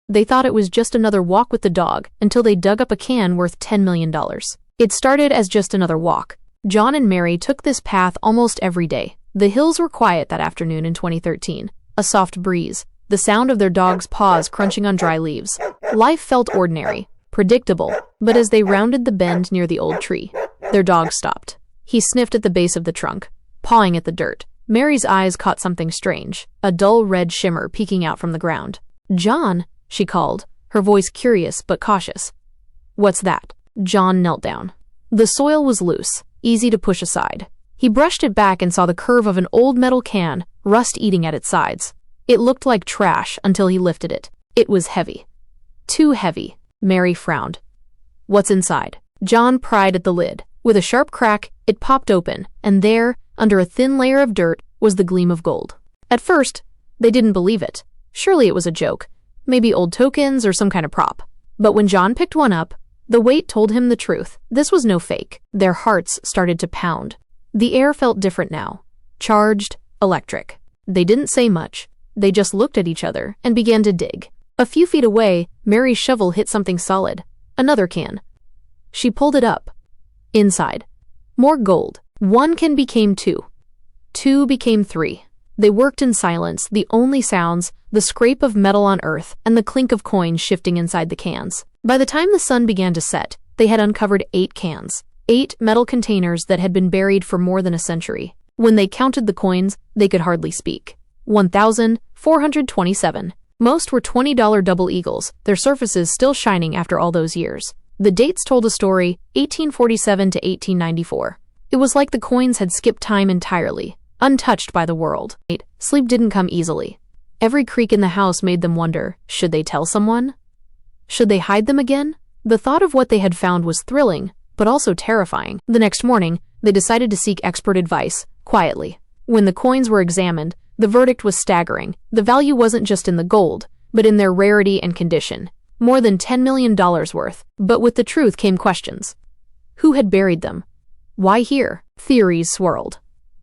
They thought it was just another walk with the dog until they dug up a can worth $10 million. It started as just another walk. John and Mary took this path almost every day. The hills were quiet that afternoon in 2013. A soft breeze, the sound of their dog's paws crunching on dry leaves. Life felt ordinary, predictable, but as they rounded the bend near the old tree, their dog stopped. He sniffed at the base of the trunk, pawing at the dirt. Mary's eyes caught something strange, a dull red shimmer peeking out from the ground. "John," she called, her voice curious but cautious. "What's that?" John knelt down. The soil was loose, easy to push aside. He brushed it back and saw the curve of an old metal can, rust eating at its sides. It looked like trash until he lifted it. It was heavy. Too heavy. Mary frowned. "What's inside?" John pried at the lid. With a sharp crack, it popped open, and there, under a thin layer of dirt, was the gleam of gold. At first, they didn't believe it. Surely it was a joke, maybe old tokens or some kind of prop. But when John picked one up, the weight told him the truth. This was no fake. Their hearts started to pound. The air felt different now. Charged, electric. They didn't say much. They just looked at each other and began to dig. A few feet away, Mary's shovel hit something solid. Another can. She pulled it up. Inside, more gold. One can became two. Two became three. They worked in silence, the only sounds, the scrape of metal on earth and the clink of coins shifting inside the cans. By the time the sun began to set, they had uncovered 8 cans. 8 metal containers that had been buried for more than a century. When they counted the coins, they could hardly speak. 1,427. Most were $20 double eagles, their surfaces still shining after all those years. The dates told a story, 1847 to 1894. It was like the coins had skipped time entirely, untouched by the world. Sleep didn't come easily. Every creak in the house made them wonder, should they tell someone? Should they hide them again? The thought of what they had found was thrilling, but also terrifying. The next morning, they decided to seek expert advice, quietly. When the coins were examined, the verdict was staggering. The value wasn't just in the gold, but in their rarity and condition. More than $10 million worth. But with the truth came questions. Who had buried them? Why here? Theories swirled.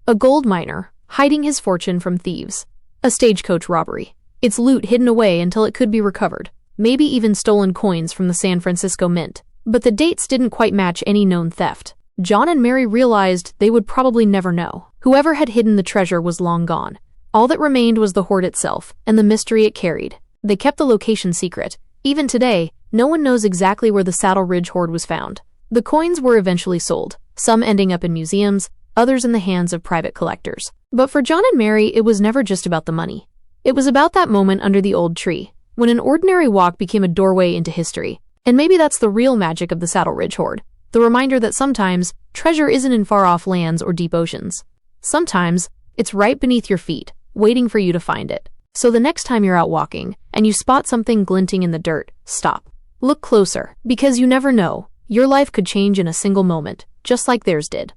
A gold miner, hiding his fortune from thieves. A stagecoach robbery. Its loot hidden away until it could be recovered. Maybe even stolen coins from the San Francisco Mint. But the dates didn't quite match any known theft. John and Mary realized they would probably never know. Whoever had hidden the treasure was long gone. All that remained was the hoard itself, and the mystery it carried. They kept the location secret. Even today, no one knows exactly where the Saddle Ridge Hoard was found. The coins were eventually sold, some ending up in museums, others in the hands of private collectors. But for John and Mary, it was never just about the money. It was about that moment under the old tree, when an ordinary walk became a doorway into history. And maybe that's the real magic of the Saddle Ridge Hoard, the reminder that sometimes treasure isn't in far-off lands or deep oceans. Sometimes it's right beneath your feet, waiting for you to find it. So the next time you're out walking and you spot something glinting in the dirt, stop. Look closer, because you never know. Your life could change in a single moment, just like theirs did.